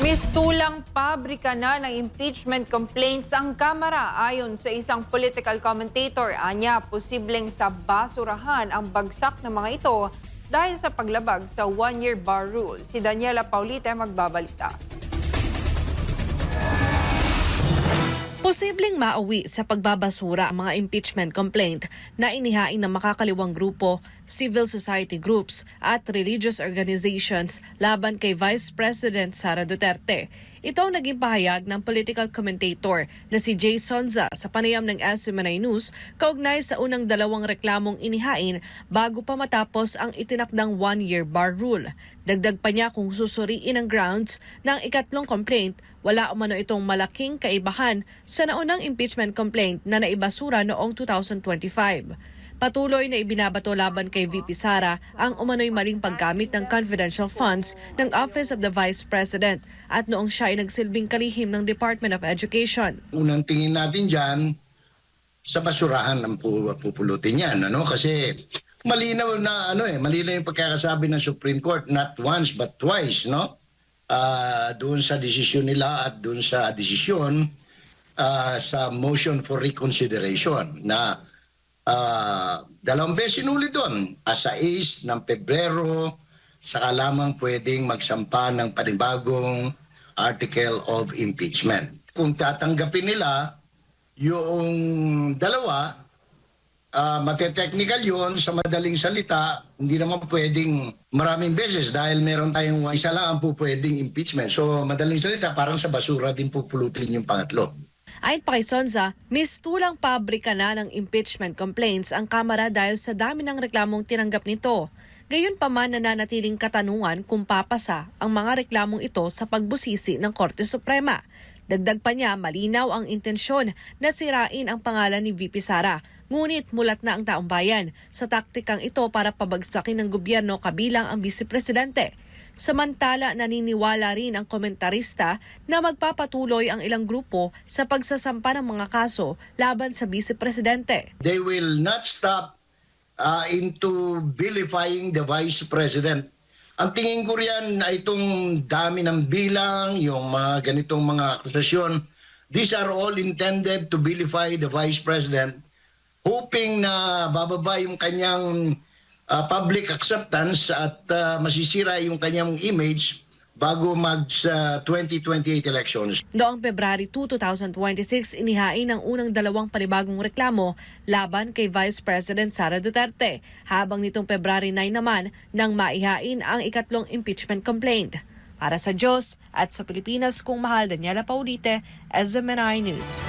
Mistulang pabrika na ng impeachment complaints ang Kamara ayon sa isang political commentator. Anya, posibleng sa basurahan ang bagsak ng mga ito dahil sa paglabag sa one-year bar rule. Si Daniela Paulite magbabalita. Posibleng mauwi sa pagbabasura ang mga impeachment complaint na inihain ng makakaliwang grupo, civil society groups at religious organizations laban kay Vice President Sara Duterte. Ito ang naging pahayag ng political commentator na si Jay Sonza sa panayam ng SMNI News kaugnay sa unang dalawang reklamong inihain bago pa matapos ang itinakdang one-year bar rule. Dagdag pa niya kung susuriin ang grounds ng ikatlong complaint, wala umano itong malaking kaibahan sa naunang impeachment complaint na naibasura noong 2025. Patuloy na ibinabato laban kay VP Sara ang umano'y maling paggamit ng confidential funds ng Office of the Vice President at noong siya ay nagsilbing kalihim ng Department of Education. Unang tingin natin dyan, sa basurahan ang pupulutin yan. Kasi malinaw na malinaw yung pagkakasabi ng Supreme Court, not once but twice, doon sa desisyon nila at doon sa desisyon sa motion for reconsideration na dalawang beses sinulit doon. Sa 6 ng Pebrero, saka lamang pwedeng magsampa ng panibagong article of impeachment. Kung tatanggapin nila yung dalawa, mate-technical yun, sa madaling salita, hindi naman pwedeng maraming beses dahil meron tayong isa lang ang pwedeng impeachment. So madaling salita, parang sa basura din pupulutin yung pangatlo. Ayon pa kay Sonza, mistulang pabrika na ng impeachment complaints ang Kamara dahil sa dami ng reklamong tinanggap nito. Gayunpaman nananatiling katanungan kung papasa ang mga reklamong ito sa pagbusisi ng Korte Suprema. Dagdag pa niya, malinaw ang intensyon na sirain ang pangalan ni VP Sara. Ngunit mulat na ang taong bayan sa taktikang ito para pabagsakin ng gobyerno kabilang ang Vice Presidente. Samantala, naniniwala rin ang komentarista na magpapatuloy ang ilang grupo sa pagsasampa ng mga kaso laban sa Vice Presidente. They will not stop into vilifying the Vice President. Ang tingin ko riyan ay itong dami ng bilang, yung mga ganitong mga akusasyon, these are all intended to vilify the Vice President, hoping na bababa yung kanyang public acceptance at masisira yung kanyang image bago mag-2028 elections. Noong February 2, 2026, inihain ang unang dalawang panibagong reklamo laban kay Vice President Sara Duterte, habang nitong February 9 naman nang maihain ang ikatlong impeachment complaint. Para sa Diyos at sa Pilipinas, kung mahal, Daniela Paulite, SMNI News.